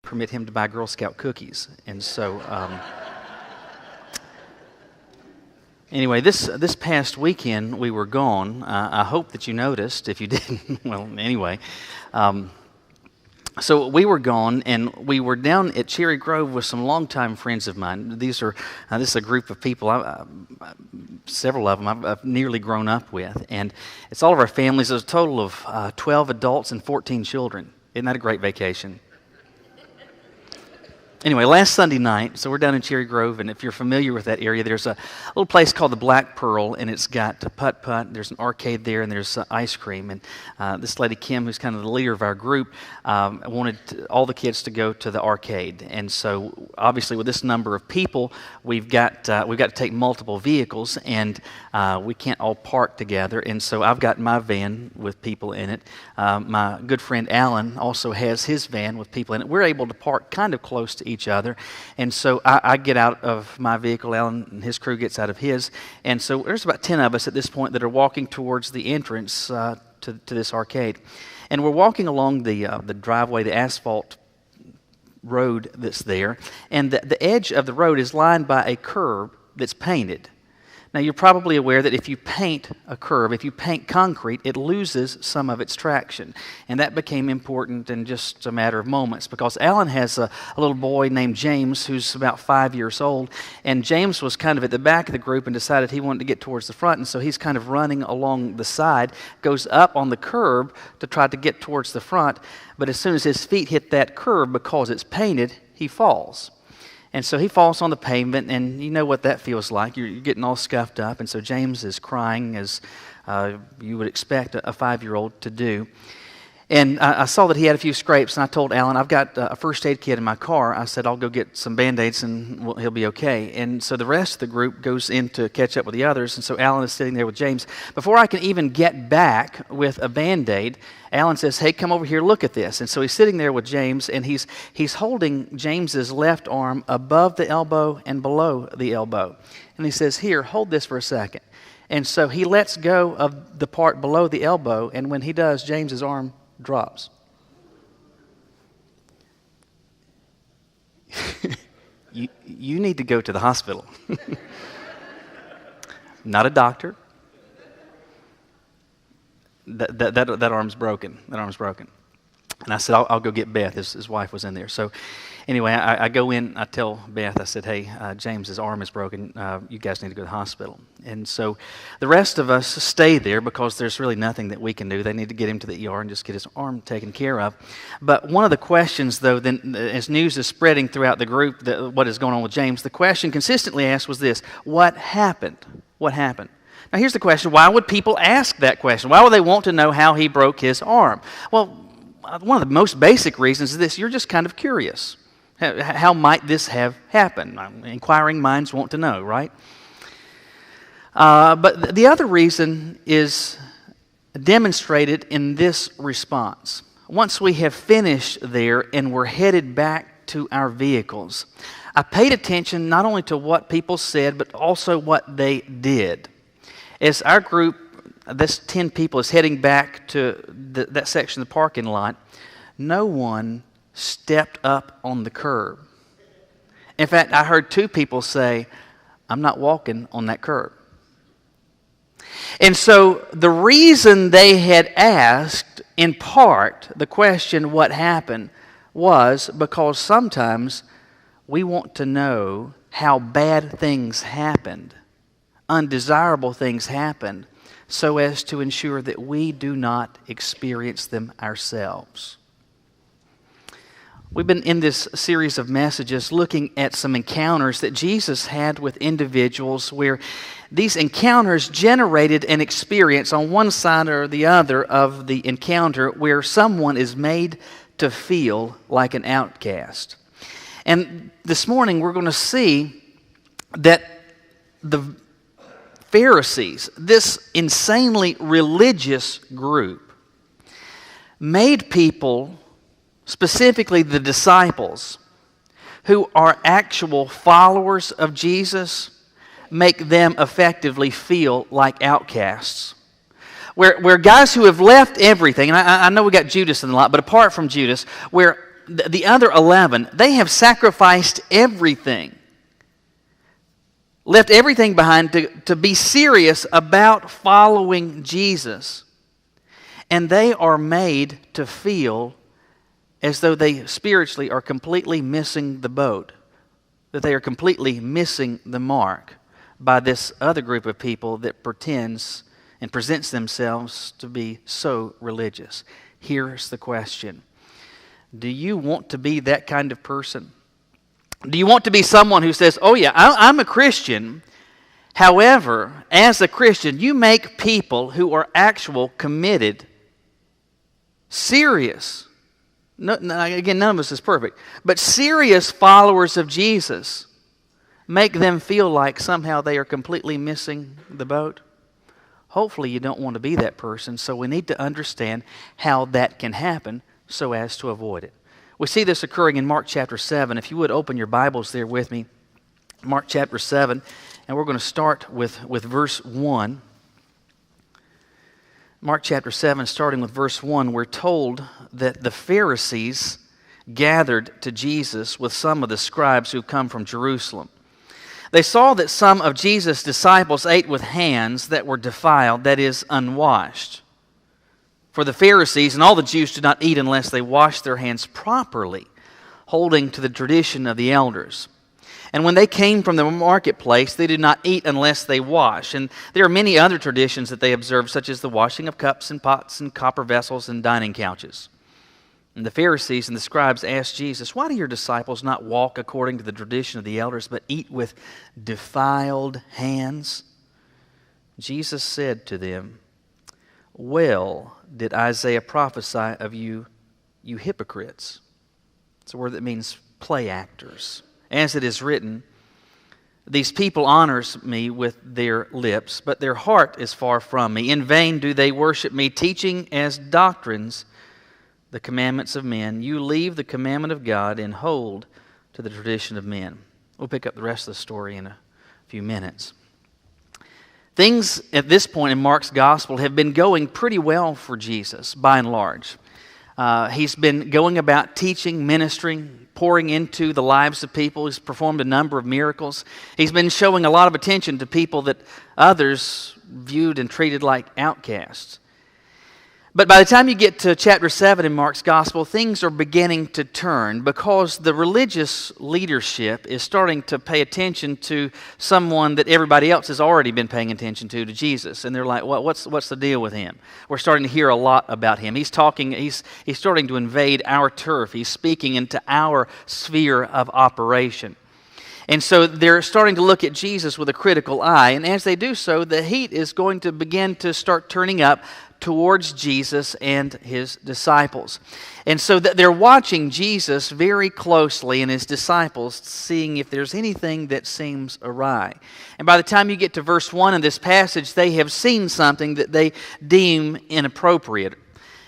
permit him to buy Girl Scout cookies. And so, anyway, this past weekend we were gone. I hope that you noticed. If you didn't, well, anyway. So we were gone, and we were down at Cherry Grove with some longtime friends of mine. This is a group of people, several of them I've nearly grown up with, and it's all of our families. There's a total of 12 adults and 14 children. Isn't that a great vacation? Anyway, last Sunday night, so we're down in Cherry Grove, and if you're familiar with that area, there's a little place called the Black Pearl, and it's got a putt-putt, there's an arcade there, and there's ice cream. And this lady, Kim, who's kind of the leader of our group, wanted all the kids to go to the arcade. And so, obviously, with this number of people, we've got to take multiple vehicles, and we can't all park together. And so I've got my van with people in it. My good friend Alan also has his van with people in it. We're able to park kind of close to each other, and so I get out of my vehicle, Alan and his crew gets out of his, and so there's about 10 of us at this point that are walking towards the entrance to this arcade, and we're walking along the driveway, the asphalt road that's there, and the edge of the road is lined by a curb that's painted. Now, you're probably aware that if you paint a curb, if you paint concrete, it loses some of its traction. And that became important in just a matter of moments because Alan has a little boy named James who's about 5 years old. And James was kind of at the back of the group and decided he wanted to get towards the front. And so he's kind of running along the side, goes up on the curb to try to get towards the front. But as soon as his feet hit that curb, because it's painted, he falls. And so he falls on the pavement, and you know what that feels like. You're getting all scuffed up, and so James is crying as you would expect a 5-year-old to do. And I saw that he had a few scrapes, and I told Alan, I've got a first aid kit in my car. I said, I'll go get some Band-Aids, and he'll be okay. And so the rest of the group goes in to catch up with the others, and so Alan is sitting there with James. Before I can even get back with a Band-Aid, Alan says, hey, come over here, look at this. And so he's sitting there with James, and he's holding James's left arm above the elbow and below the elbow. And he says, here, hold this for a second. And so he lets go of the part below the elbow, and when he does, James's arm drops. You need to go to the hospital. Not a doctor. That arm's broken. That arm's broken. And I said, I'll go get Beth. His wife was in there. So anyway, I go in. I tell Beth, I said, hey, James's arm is broken. You guys need to go to the hospital. And so the rest of us stay there because there's really nothing that we can do. They need to get him to the ER and just get his arm taken care of. But one of the questions, though, then as news is spreading throughout the group, what is going on with James, the question consistently asked was this: what happened? What happened? Now here's the question: why would people ask that question? Why would they want to know how he broke his arm? Well, one of the most basic reasons is this: you're just kind of curious. How might this have happened? Inquiring minds want to know, right? But the other reason is demonstrated in this response. Once we have finished there and we're headed back to our vehicles, I paid attention not only to what people said, but also what they did. As our group, this 10 people, is heading back to that section of the parking lot, no one stepped up on the curb. In fact, I heard 2 people say, I'm not walking on that curb. And so the reason they had asked, in part, the question, what happened, was because sometimes we want to know how bad things happened, undesirable things happened, so as to ensure that we do not experience them ourselves. We've been in this series of messages looking at some encounters that Jesus had with individuals where these encounters generated an experience on one side or the other of the encounter where someone is made to feel like an outcast. And this morning we're going to see that the Pharisees, this insanely religious group, made people, specifically the disciples, who are actual followers of Jesus, make them effectively feel like outcasts. Where guys who have left everything, and I know we got Judas in the lot, but apart from Judas, where the other 11, they have sacrificed everything, left everything behind to be serious about following Jesus. And they are made to feel as though they spiritually are completely missing the boat, that they are completely missing the mark by this other group of people that pretends and presents themselves to be so religious. Here's the question. Do you want to be that kind of person? Do you want to be someone who says, oh yeah, I'm a Christian. However, as a Christian, you make people who are actual, committed, serious, again, none of us is perfect, but serious followers of Jesus, make them feel like somehow they are completely missing the boat? Hopefully you don't want to be that person, so we need to understand how that can happen so as to avoid it. We see this occurring in Mark chapter 7. If you would open your Bibles there with me, Mark chapter 7, and we're going to start with verse 1. Mark chapter 7, starting with verse 1, we're told that the Pharisees gathered to Jesus with some of the scribes who come from Jerusalem. They saw that some of Jesus' disciples ate with hands that were defiled, that is, unwashed. For the Pharisees and all the Jews did not eat unless they washed their hands properly, holding to the tradition of the elders. And when they came from the marketplace, they did not eat unless they wash. And there are many other traditions that they observed, such as the washing of cups and pots and copper vessels and dining couches. And the Pharisees and the scribes asked Jesus, why do your disciples not walk according to the tradition of the elders, but eat with defiled hands? Jesus said to them, well did Isaiah prophesy of you, you hypocrites. It's a word that means play actors. As it is written, these people honors me with their lips, but their heart is far from me. In vain do they worship me, teaching as doctrines the commandments of men. You leave the commandment of God and hold to the tradition of men. We'll pick up the rest of the story in a few minutes. Things at this point in Mark's gospel have been going pretty well for Jesus, by and large. He's been going about teaching, ministering, pouring into the lives of people. He's performed a number of miracles. He's been showing a lot of attention to people that others viewed and treated like outcasts. But by the time you get to chapter 7 in Mark's gospel, things are beginning to turn because the religious leadership is starting to pay attention to someone that everybody else has already been paying attention to Jesus. And they're like, well, what's the deal with him? We're starting to hear a lot about him. He's starting to invade our turf. He's speaking into our sphere of operation. And so they're starting to look at Jesus with a critical eye. And as they do so, the heat is going to begin to start turning up towards Jesus and his disciples. And so they're watching Jesus very closely and his disciples, seeing if there's anything that seems awry. And by the time you get to verse 1 in this passage, they have seen something that they deem inappropriate.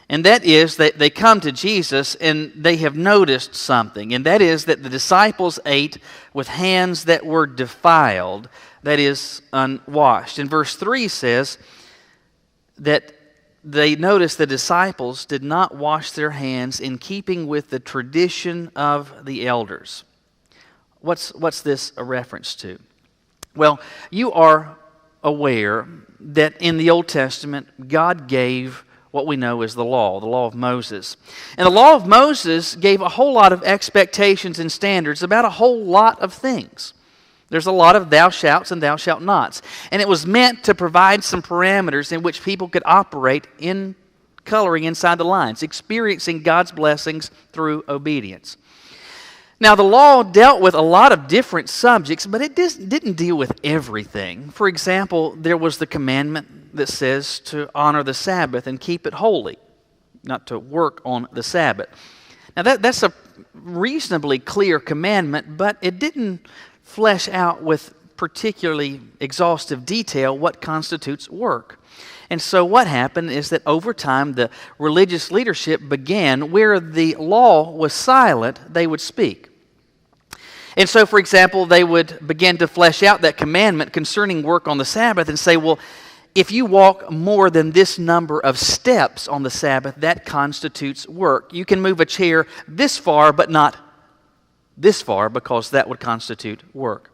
And that is that they come to Jesus and they have noticed something. And that is that the disciples ate with hands that were defiled, that is, unwashed. And verse 3 says that they noticed the disciples did not wash their hands in keeping with the tradition of the elders. What's this a reference to? Well, you are aware that in the Old Testament, God gave what we know as the law of Moses. And the law of Moses gave a whole lot of expectations and standards about a whole lot of things. There's a lot of thou shalts and thou shalt nots. And it was meant to provide some parameters in which people could operate in coloring inside the lines, experiencing God's blessings through obedience. Now, the law dealt with a lot of different subjects, but it didn't deal with everything. For example, there was the commandment that says to honor the Sabbath and keep it holy, not to work on the Sabbath. Now, that's a reasonably clear commandment, but it didn't flesh out with particularly exhaustive detail what constitutes work. And so what happened is that over time the religious leadership began, where the law was silent, they would speak. And so, for example, they would begin to flesh out that commandment concerning work on the Sabbath and say, well, if you walk more than this number of steps on the Sabbath, that constitutes work. You can move a chair this far, but not this far, because that would constitute work.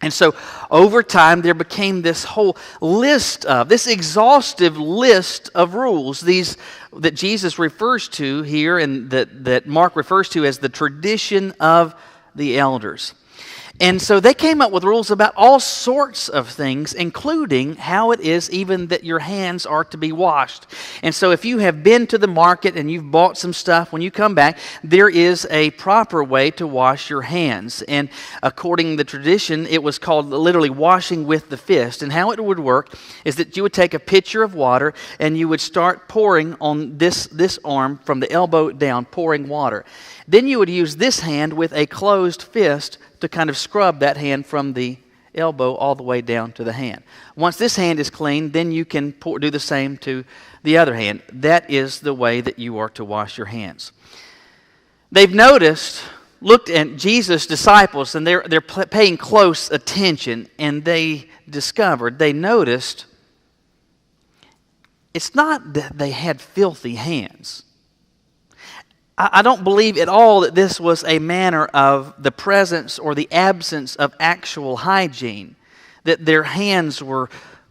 And so over time, there became this whole this exhaustive list of rules, these that Jesus refers to here and that Mark refers to as the tradition of the elders. And so they came up with rules about all sorts of things, including how it is even that your hands are to be washed. And so if you have been to the market and you've bought some stuff, when you come back, there is a proper way to wash your hands. And according to the tradition, it was called literally washing with the fist. And how it would work is that you would take a pitcher of water and you would start pouring on this arm from the elbow down, pouring water. Then you would use this hand with a closed fist to kind of scrub that hand from the elbow all the way down to the hand. Once this hand is clean, then you can do the same to the other hand. That is the way that you are to wash your hands. They've looked at Jesus' disciples, and they're paying close attention, and they noticed, it's not that they had filthy hands. I don't believe at all that this was a manner of the presence or the absence of actual hygiene, that their hands were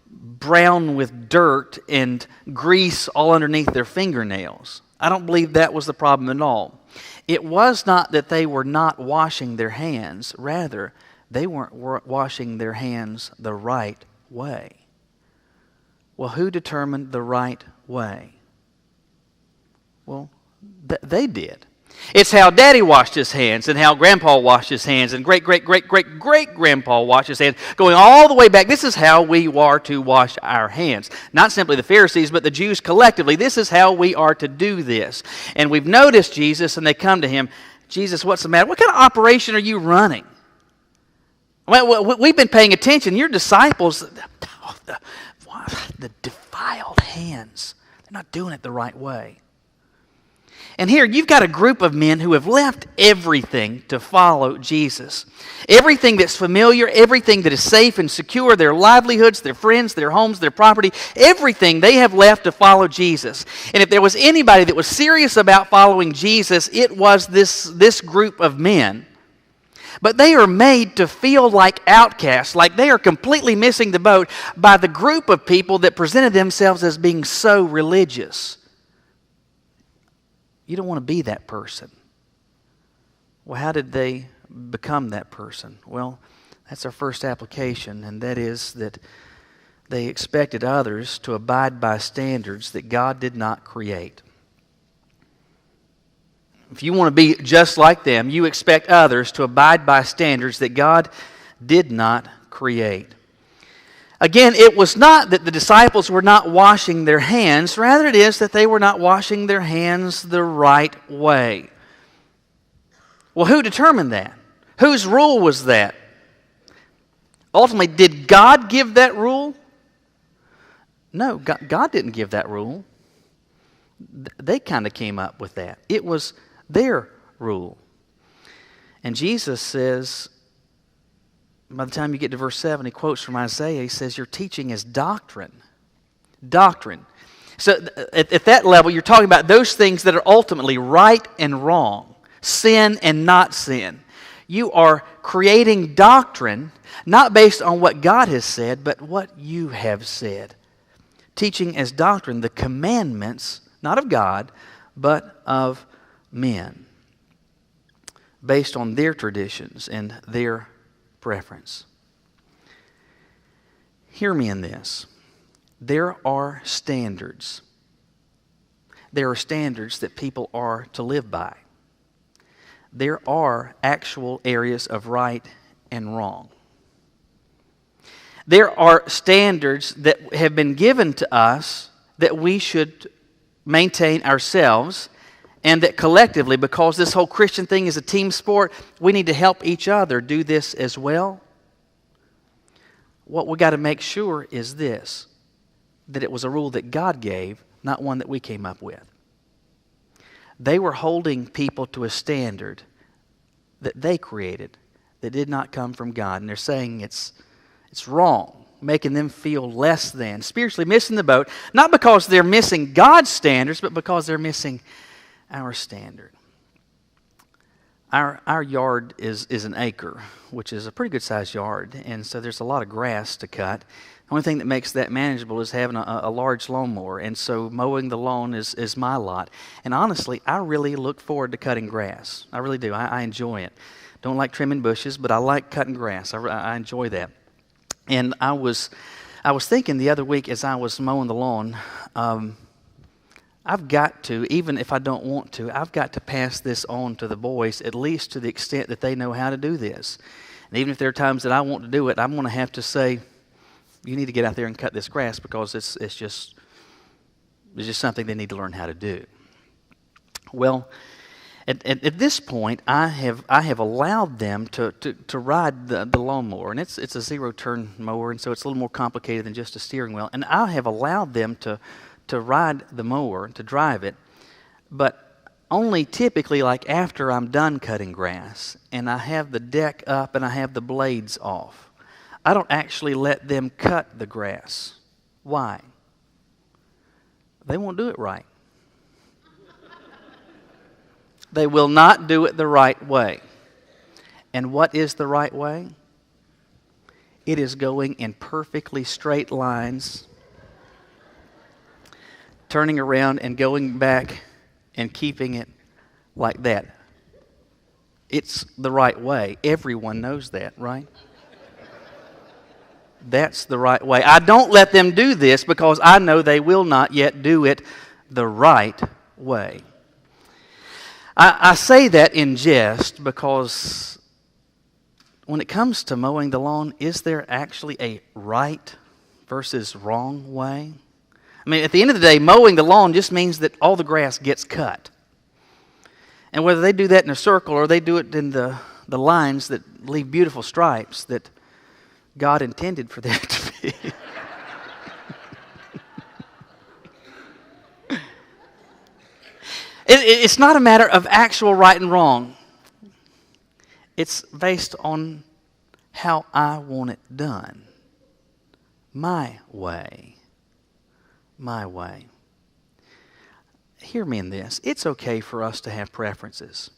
brown with dirt and grease all underneath their fingernails. I don't believe that was the problem at all. It was not that they were not washing their hands. Rather, they weren't washing their hands the right way. Well, who determined the right way? Well, they did. It's how Daddy washed his hands and how Grandpa washed his hands and great-great-great-great-great-grandpa washed his hands, going all the way back. This is how we are to wash our hands. Not simply the Pharisees, but the Jews collectively. This is how we are to do this. And we've noticed Jesus, and they come to him, Jesus, what's the matter? What kind of operation are you running? Well, we've been paying attention. Your disciples, the defiled hands, they're not doing it the right way. And here you've got a group of men who have left everything to follow Jesus. Everything that's familiar, everything that is safe and secure, their livelihoods, their friends, their homes, their property, everything they have left to follow Jesus. And if there was anybody that was serious about following Jesus, it was this group of men. But they are made to feel like outcasts, like they are completely missing the boat by the group of people that presented themselves as being so religious. You don't want to be that person. Well, how did they become that person? Well, that's our first application, and that is that they expected others to abide by standards that God did not create. If you want to be just like them, you expect others to abide by standards that God did not create. Again, it was not that the disciples were not washing their hands. Rather, it is that they were not washing their hands the right way. Well, who determined that? Whose rule was that? Ultimately, did God give that rule? No, God didn't give that rule. They kind of came up with that. It was their rule. And Jesus says, by the time you get to verse 7, he quotes from Isaiah. He says, your teaching is doctrine. Doctrine. So at that level, you're talking about those things that are ultimately right and wrong, sin and not sin. You are creating doctrine, not based on what God has said, but what you have said. Teaching as doctrine the commandments, not of God, but of men, based on their traditions and their preference. Hear me in this. There are standards. There are standards that people are to live by. There are actual areas of right and wrong. There are standards that have been given to us that we should maintain ourselves, and that collectively, because this whole Christian thing is a team sport, we need to help each other do this as well. What we got to make sure is this, that it was a rule that God gave, not one that we came up with. They were holding people to a standard that they created that did not come from God, and they're saying it's wrong. making them feel less than, spiritually missing the boat, not because they're missing God's standards, but because they're missing our standard. Our yard is an acre, which is a pretty good sized yard, and so there's a lot of grass to cut. The only thing that makes that manageable is having a large lawnmower, and so mowing the lawn is my lot. And honestly, I really look forward to cutting grass. I really do. I enjoy it. Don't like trimming bushes, but I like cutting grass. I enjoy that. And I was thinking the other week as I was mowing the lawn, I've got to, even if I don't want to, I've got to pass this on to the boys, at least to the extent that they know how to do this. And even if there are times that I want to do it, I'm going to have to say, you need to get out there and cut this grass, because it's just something they need to learn how to do. Well, at this point, I have allowed them to ride the lawnmower, and it's a zero-turn mower, and so it's a little more complicated than just a steering wheel. And I have allowed them to ride the mower, to drive it, but only typically like after I'm done cutting grass and I have the deck up and I have the blades off. I don't actually let them cut the grass. Why? They won't do it right. They will not do it the right way. And what is the right way? It is going in perfectly straight lines, turning around and going back and keeping it like that. It's the right way. Everyone knows that, right? That's the right way. I don't let them do this because I know they will not yet do it the right way. I say that in jest because when it comes to mowing the lawn, is there actually a right versus wrong way? I mean, at the end of the day, mowing the lawn just means that all the grass gets cut. And whether they do that in a circle or they do it in the lines that leave beautiful stripes that God intended for that to be. It's not a matter of actual right and wrong. It's based on how I want it done. My way. My way. Hear me in this. It's okay for us to have preferences.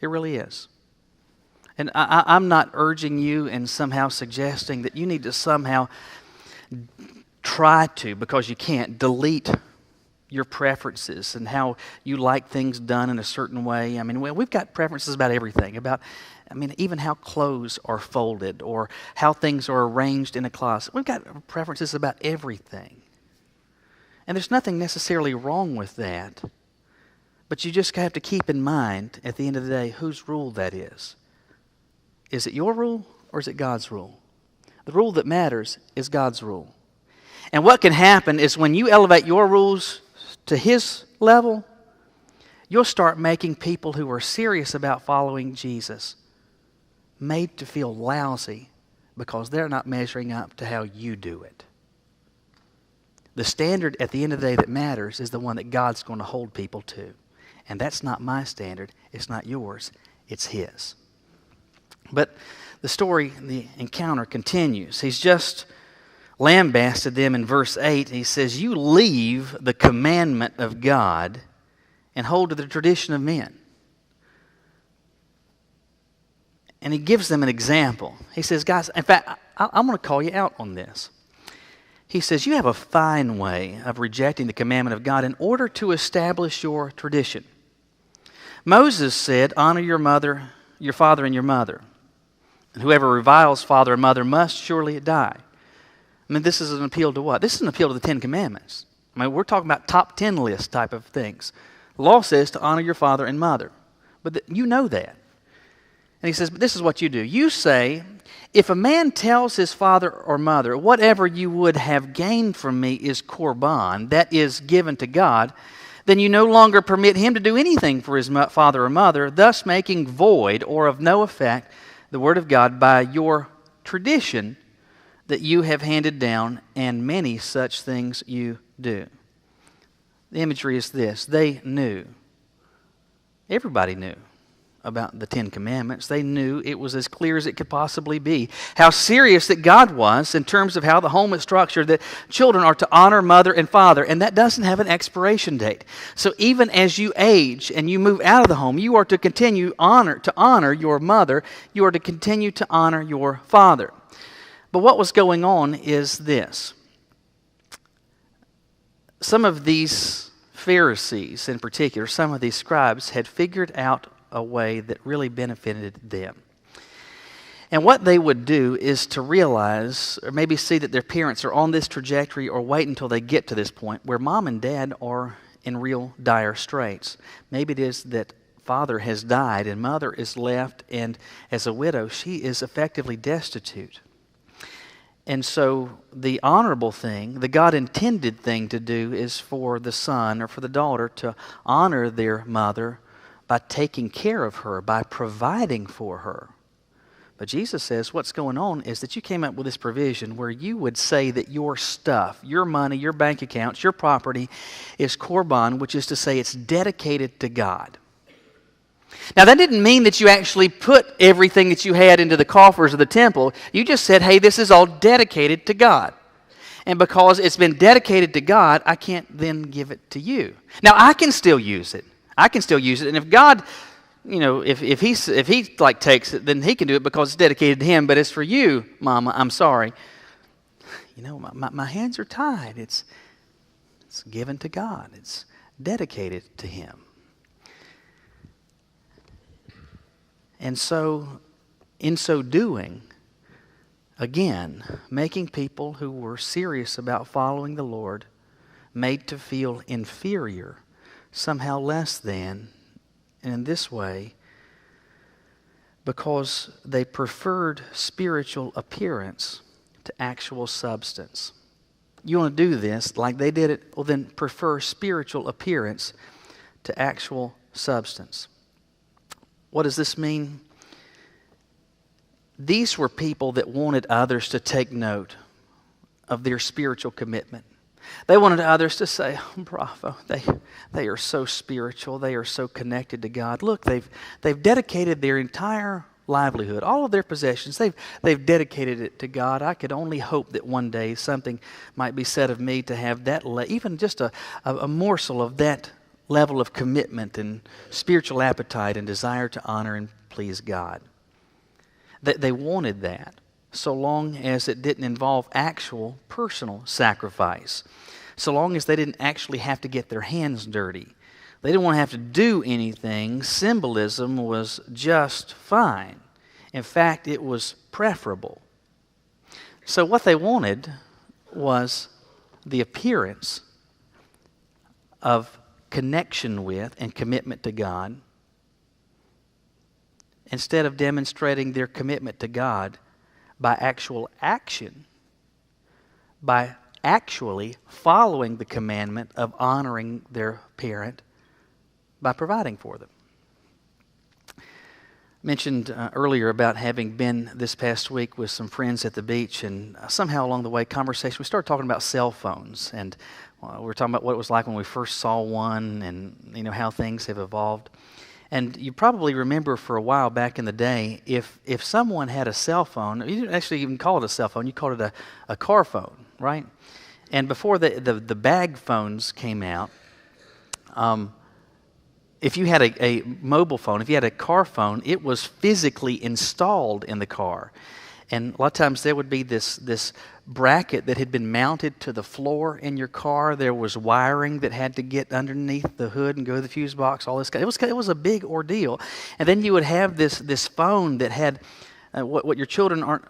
It really is. And I'm not urging you and somehow suggesting that you need to somehow try to, because you can't, delete your preferences and how you like things done in a certain way. I mean, we've got preferences about everything, even how clothes are folded or how things are arranged in a closet. We've got preferences about everything. And there's nothing necessarily wrong with that. But you just have to keep in mind, at the end of the day, whose rule that is. Is it your rule or is it God's rule? The rule that matters is God's rule. And what can happen is when you elevate your rules to His level, you'll start making people who are serious about following Jesus made to feel lousy because they're not measuring up to how you do it. The standard at the end of the day that matters is the one that God's going to hold people to. And that's not my standard. It's not yours. It's His. But the story, the encounter continues. He's just lambasted them in verse 8. He says, you leave the commandment of God and hold to the tradition of men. And he gives them an example. He says, guys, in fact, I'm going to call you out on this. He says, you have a fine way of rejecting the commandment of God in order to establish your tradition. Moses said, honor your father and your mother. And whoever reviles father or mother must surely die. I mean, this is an appeal to what? This is an appeal to the Ten Commandments. I mean, we're talking about top 10 list type of things. The law says to honor your father and mother. But you know that. And he says, but this is what you do. You say, if a man tells his father or mother, whatever you would have gained from me is korban, that is given to God, then you no longer permit him to do anything for his father or mother, thus making void or of no effect the word of God by your tradition that you have handed down, and many such things you do. The imagery is this. They knew. Everybody knew about the Ten Commandments. They knew it was as clear as it could possibly be. How serious that God was in terms of how the home is structured, that children are to honor mother and father, and that doesn't have an expiration date. So even as you age and you move out of the home, you are to continue to honor your mother. You are to continue to honor your father. But what was going on is this. Some of these Pharisees in particular, some of these scribes had figured out a way that really benefited them. And what they would do is to realize, or maybe see that their parents are on this trajectory, or wait until they get to this point where mom and dad are in real dire straits. Maybe it is that father has died and mother is left, and as a widow, she is effectively destitute. And so the honorable thing, the God-intended thing to do is for the son or for the daughter to honor their mother by taking care of her, by providing for her. But Jesus says what's going on is that you came up with this provision where you would say that your stuff, your money, your bank accounts, your property is korban, which is to say it's dedicated to God. Now, that didn't mean that you actually put everything that you had into the coffers of the temple. You just said, hey, this is all dedicated to God. And because it's been dedicated to God, I can't then give it to you. Now, I can still use it. And if God, if he like takes it, then he can do it because it's dedicated to him. But as for you, Mama, I'm sorry. My hands are tied. It's given to God. It's dedicated to him. And so, in so doing, again, making people who were serious about following the Lord made to feel inferior, somehow less than, and in this way, because they preferred spiritual appearance to actual substance. You want to do this like they did it, well then prefer spiritual appearance to actual substance. What does this mean? These were people that wanted others to take note of their spiritual commitment. They wanted others to say, oh, bravo, they are so spiritual, they are so connected to God. Look, they've dedicated their entire livelihood, all of their possessions, they've dedicated it to God. I could only hope that one day something might be said of me to have that, even just a morsel of that level of commitment and spiritual appetite and desire to honor and please God. They wanted that, so long as it didn't involve actual personal sacrifice, so long as they didn't actually have to get their hands dirty. They didn't want to have to do anything. Symbolism was just fine. In fact, it was preferable. So what they wanted was the appearance of connection with and commitment to God, instead of demonstrating their commitment to God by actual action, by actually following the commandment of honoring their parent by providing for them. Mentioned earlier about having been this past week with some friends at the beach, and somehow along the way, we started talking about cell phones, and we were talking about what it was like when we first saw one, and how things have evolved. And you probably remember for a while back in the day, if someone had a cell phone, you didn't actually even call it a cell phone, you called it a car phone, right? And before the bag phones came out, if you had a mobile phone, if you had a car phone, it was physically installed in the car. And a lot of times there would be this bracket that had been mounted to the floor in your car. There was wiring that had to get underneath the hood and go to the fuse box, all this. It was a big ordeal. And then you would have this phone that had what your children aren't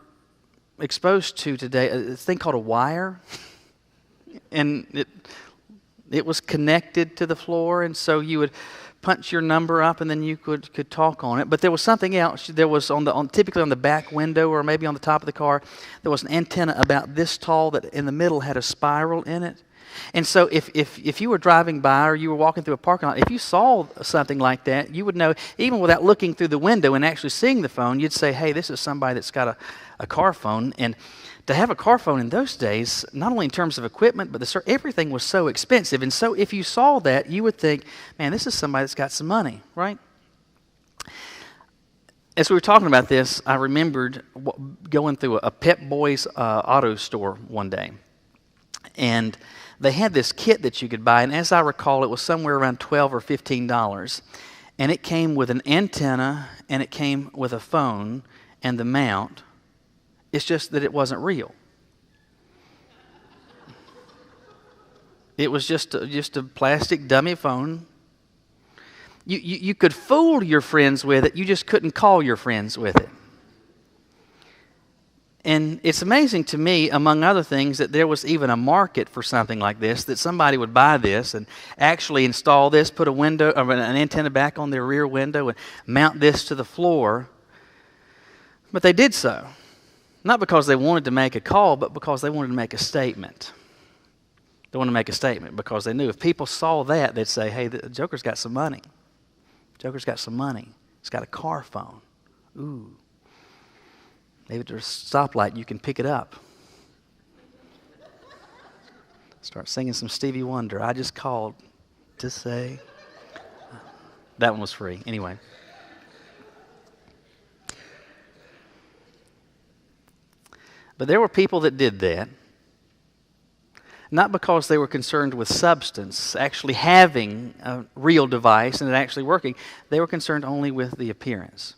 exposed to today, a thing called a wire. And it was connected to the floor, and so you would punch your number up, and then you could talk on it. But there was something else. There was typically on the back window, or maybe on the top of the car, there was an antenna about this tall that in the middle had a spiral in it. And so if you were driving by or you were walking through a parking lot, if you saw something like that, you would know, even without looking through the window and actually seeing the phone, you'd say, hey, this is somebody that's got a car phone. And to have a car phone in those days, not only in terms of equipment, but everything was so expensive. And so if you saw that, you would think, man, this is somebody that's got some money, right? as we were talking about this, I remembered going through a Pep Boys auto store one day. And they had this kit that you could buy, and as I recall, it was somewhere around $12 or $15. And it came with an antenna, and it came with a phone and the mount. It's just that it wasn't real. It was just a plastic dummy phone. You could fool your friends with it, you just couldn't call your friends with it. And it's amazing to me, among other things, that there was even a market for something like this, that somebody would buy this and actually install this, put an antenna back on their rear window and mount this to the floor. But they did so. Not because they wanted to make a call, but because they wanted to make a statement. They wanted to make a statement because they knew if people saw that, they'd say, hey, the Joker's got some money. Joker's got some money. He's got a car phone. Ooh. Maybe there's a stoplight, you can pick it up. Start singing some Stevie Wonder. I just called to say. That one was free. Anyway. But there were people that did that, not because they were concerned with substance, actually having a real device and it actually working. They were concerned only with the appearance.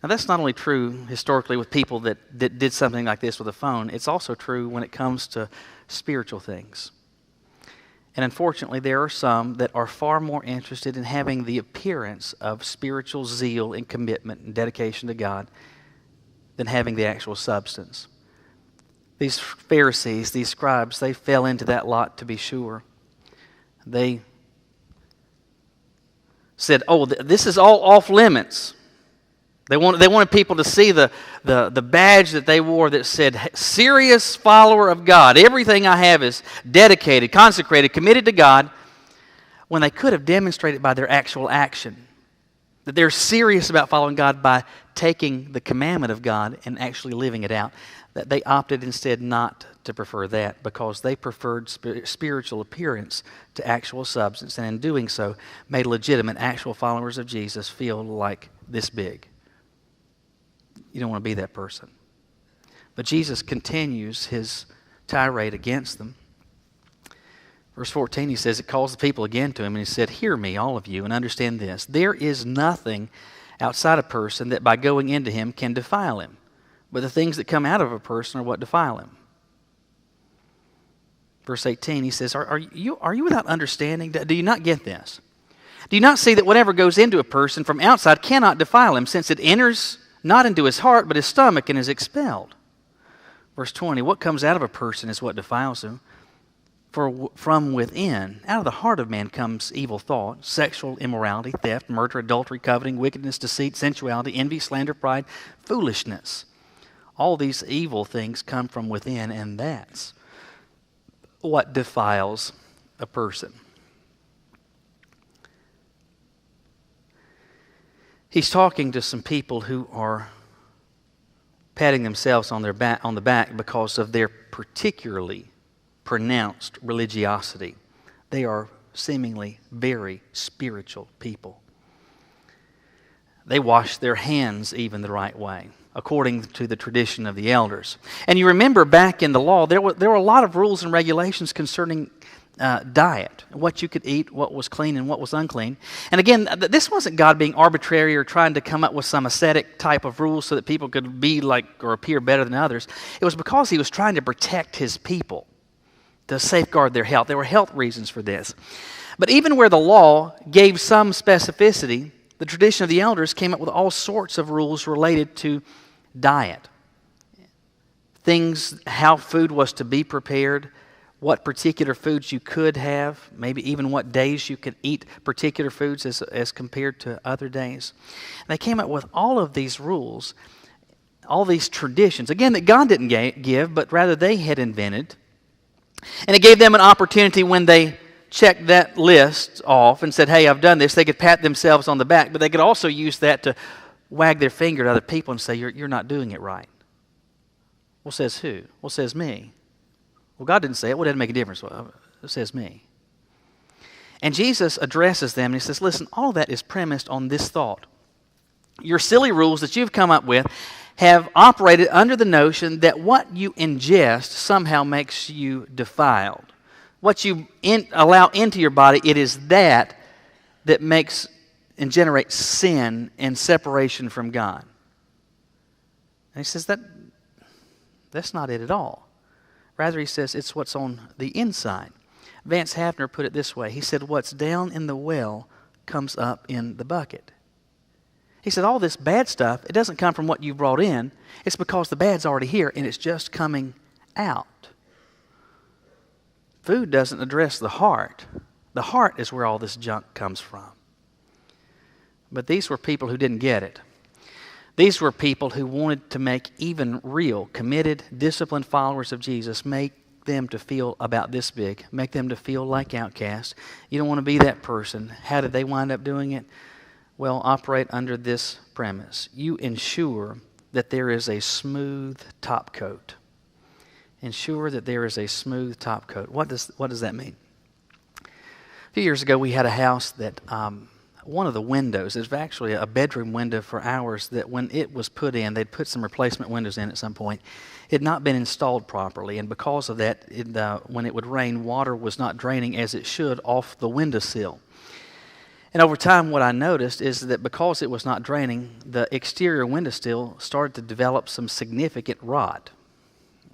Now, that's not only true historically with people that did something like this with a phone. It's also true when it comes to spiritual things. And unfortunately, there are some that are far more interested in having the appearance of spiritual zeal and commitment and dedication to God than having the actual substance. These Pharisees, these scribes, they fell into that lot to be sure. They said, oh, this is all off limits. They wanted people to see the badge that they wore that said, serious follower of God. Everything I have is dedicated, consecrated, committed to God, when they could have demonstrated by their actual action that they're serious about following God by taking the commandment of God and actually living it out. That they opted instead not to prefer that because they preferred spiritual appearance to actual substance, and in doing so made legitimate actual followers of Jesus feel like this big. You don't want to be that person. But Jesus continues his tirade against them. Verse 14, he says, it calls the people again to him, and he said, hear me, all of you, and understand this. There is nothing outside a person that by going into him can defile him. But the things that come out of a person are what defile him. Verse 18, he says, are you without understanding? Do you not get this? Do you not see that whatever goes into a person from outside cannot defile him, since it enters not into his heart, but his stomach, and is expelled? Verse 20, what comes out of a person is what defiles him. For from within, out of the heart of man, comes evil thought, sexual immorality, theft, murder, adultery, coveting, wickedness, deceit, sensuality, envy, slander, pride, foolishness. All these evil things come from within, and that's what defiles a person. He's talking to some people who are patting themselves on the back because of their particularly pronounced religiosity. They are seemingly very spiritual people. They wash their hands even the right way, according to the tradition of the elders. And you remember back in the law, there were a lot of rules and regulations concerning diet, what you could eat, what was clean and what was unclean. And again, this wasn't God being arbitrary or trying to come up with some ascetic type of rules so that people could be like or appear better than others. It was because he was trying to protect his people, to safeguard their health. There were health reasons for this. But even where the law gave some specificity, the tradition of the elders came up with all sorts of rules related to diet. Things, how food was to be prepared, what particular foods you could have, maybe even what days you could eat particular foods as compared to other days. And they came up with all of these rules, all these traditions, again, that God didn't give, but rather they had invented. And it gave them an opportunity when they checked that list off and said, hey, I've done this, they could pat themselves on the back, but they could also use that to wag their finger at other people and say, you're not doing it right. Well, says who? Well, says me. Well, God didn't say it. Well, it doesn't make a difference. Well, it says me. And Jesus addresses them and he says, listen, all that is premised on this thought. Your silly rules that you've come up with have operated under the notion that what you ingest somehow makes you defiled. What you allow into your body, it is that makes and generates sin and separation from God. And he says that's not it at all. Rather, he says it's what's on the inside. Vance Havner put it this way. He said, what's down in the well comes up in the bucket. He said, all this bad stuff, it doesn't come from what you brought in. It's because the bad's already here and it's just coming out. Food doesn't address the heart. The heart is where all this junk comes from. But these were people who didn't get it. These were people who wanted to make even real, committed, disciplined followers of Jesus, make them to feel about this big, make them to feel like outcasts. You don't want to be that person. How did they wind up doing it? Well, operate under this premise. You ensure that there is a smooth top coat. Ensure that there is a smooth top coat. What does that mean? A few years ago, we had a house that one of the windows, is actually a bedroom window for ours, that when it was put in, they'd put some replacement windows in at some point. It had not been installed properly, and because of that, when it would rain, water was not draining as it should off the windowsill. And over time, what I noticed is that because it was not draining, the exterior windowsill started to develop some significant rot.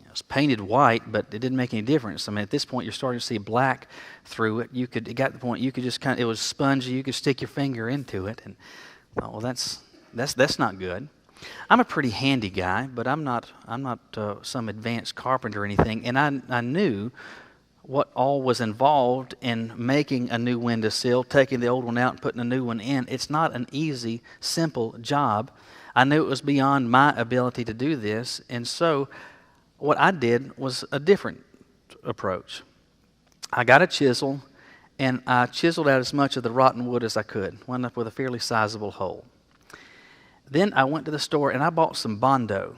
It was painted white, but it didn't make any difference. I mean, at this point, you're starting to see black through it. It got to the point you could just it was spongy. You could stick your finger into it, and well, that's not good. I'm a pretty handy guy, but I'm not some advanced carpenter or anything. And I knew what all was involved in making a new windowsill, taking the old one out and putting a new one in. It's not an easy, simple job. I knew it was beyond my ability to do this, and so what I did was a different approach. I got a chisel, and I chiseled out as much of the rotten wood as I could. Wound up with a fairly sizable hole. Then I went to the store and I bought some Bondo.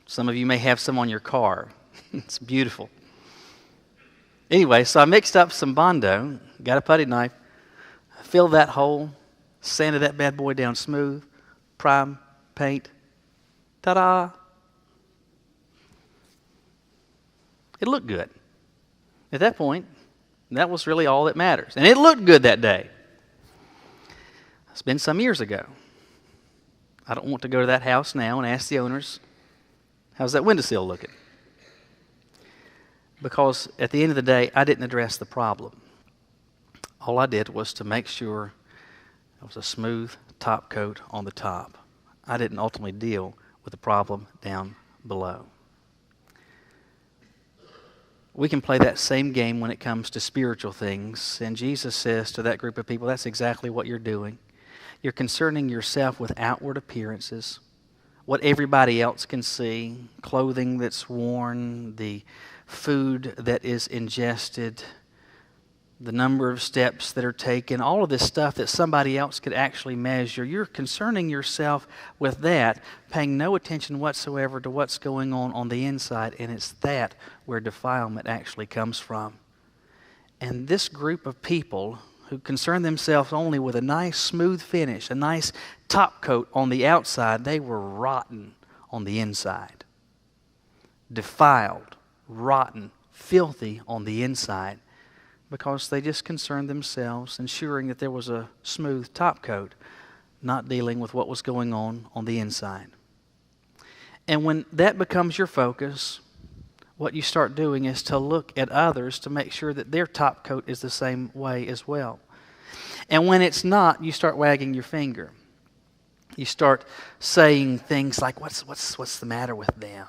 Some of you may have some on your car. It's beautiful. Anyway, so I mixed up some Bondo, got a putty knife, filled that hole, sanded that bad boy down smooth, prime, paint, ta-da! It looked good. At that point, that was really all that matters. And it looked good that day. It's been some years ago. I don't want to go to that house now and ask the owners, how's that windowsill looking? Because at the end of the day, I didn't address the problem. All I did was to make sure there was a smooth top coat on the top. I didn't ultimately deal with the problem down below. We can play that same game when it comes to spiritual things. And Jesus says to that group of people, that's exactly what you're doing. You're concerning yourself with outward appearances, what everybody else can see, clothing that's worn, the food that is ingested, the number of steps that are taken, all of this stuff that somebody else could actually measure. You're concerning yourself with that, paying no attention whatsoever to what's going on the inside, and it's that where defilement actually comes from. And this group of people who concern themselves only with a nice smooth finish, a nice top coat on the outside, they were rotten on the inside. Defiled, rotten, filthy on the inside, because they just concerned themselves ensuring that there was a smooth top coat, not dealing with what was going on the inside. And when that becomes your focus, what you start doing is to look at others to make sure that their top coat is the same way as well. And when it's not, you start wagging your finger. You start saying things like, what's the matter with them?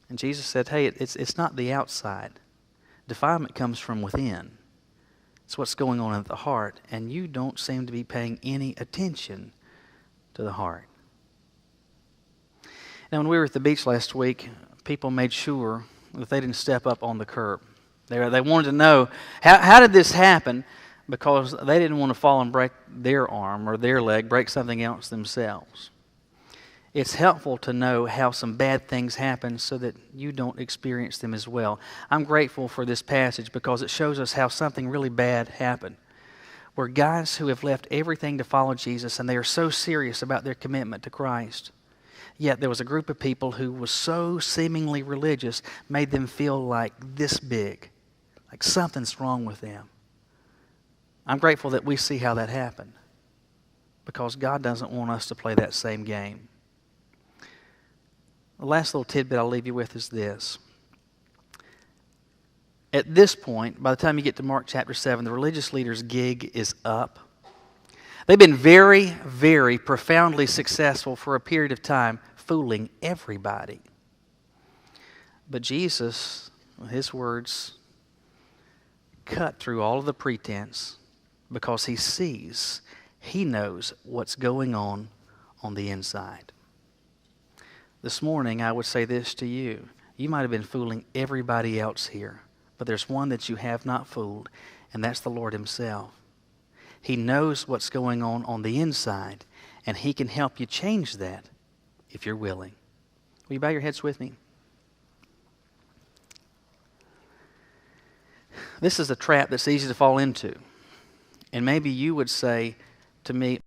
And Jesus said, hey, it's not the outside. Defilement comes from within. It's what's going on at the heart, and you don't seem to be paying any attention to the heart. Now, when we were at the beach last week, people made sure that they didn't step up on the curb. They wanted to know, how did this happen? Because they didn't want to fall and break their arm or their leg, break something else themselves. It's helpful to know how some bad things happen so that you don't experience them as well. I'm grateful for this passage because it shows us how something really bad happened, where guys who have left everything to follow Jesus and they are so serious about their commitment to Christ, yet there was a group of people who was so seemingly religious, made them feel like this big, like something's wrong with them. I'm grateful that we see how that happened because God doesn't want us to play that same game. The last little tidbit I'll leave you with is this. At this point, by the time you get to Mark chapter 7, the religious leader's gig is up. They've been very, very profoundly successful for a period of time, fooling everybody. But Jesus, his words, cut through all of the pretense because he sees, he knows what's going on the inside. This morning, I would say this to you. You might have been fooling everybody else here, but there's one that you have not fooled, and that's the Lord himself. He knows what's going on the inside, and he can help you change that if you're willing. Will you bow your heads with me? This is a trap that's easy to fall into. And maybe you would say to me,